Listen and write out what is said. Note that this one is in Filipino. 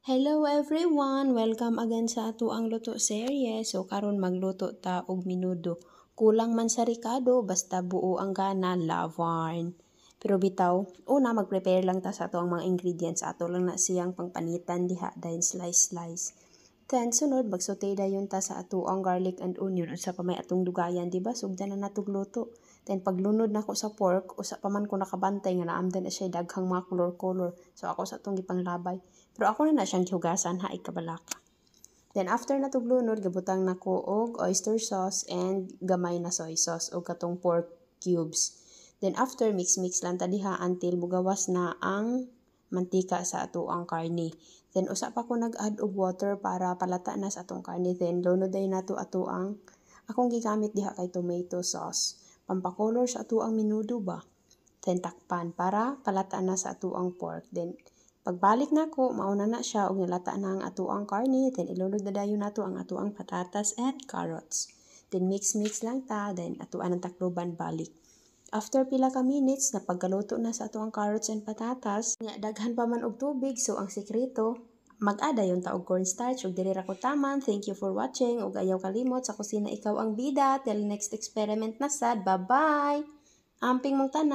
Hello everyone! Welcome again sa ato ang luto serye. So karon magluto ta og minudo. Kulang man sa ricado basta buo ang gana, lavarn. Pero bitaw, una mag-prepare lang ta sa ato ang mga ingredients. Ato lang na siyang pangpanitan diha dahil slice. Then sunod magsaute dayon ta sa ato ang garlic and onion usa pa may atong dugayan, di ba? Sugdan na natog luto. Then paglunod nako sa pork, usa pa man ko nakabantay nga naamdan na siya daghang mga color. So ako sa atong gipanglabay. Pero ako na siyang gihugasan ha ikabalaka. Then after natog lunod, gabutang nako og oyster sauce and gamay na soy sauce o katong pork cubes. Then after mix lang ta diha until mugawas na ang mantika sa ato ang karne. Then usa pa ko nag-add og water para palata na sa atong karne. Then lunod day nato ato ang akong gigamit diha kay tomato sauce. Pampakolor sa ato ang minudo ba. Then takpan para palata na sa ato ang pork. Then pagbalik nako mauna na siya og nilata na ang ato ang karne. Then ilunod na dayon nato ang ato ang patatas and carrots. Then mix lang ta. Then ato ang takloban balik. After pila ka minutes, napagkaluto na sa ato ang carrots and patatas. Daghan pa man og tubig, so ang sekreto, mag-ada yung ta og cornstarch ug dili ra ko taman. Thank you for watching ug ayaw kalimot sa kusina ikaw ang bida. Till next experiment na sad. Bye-bye! Amping mong tanan.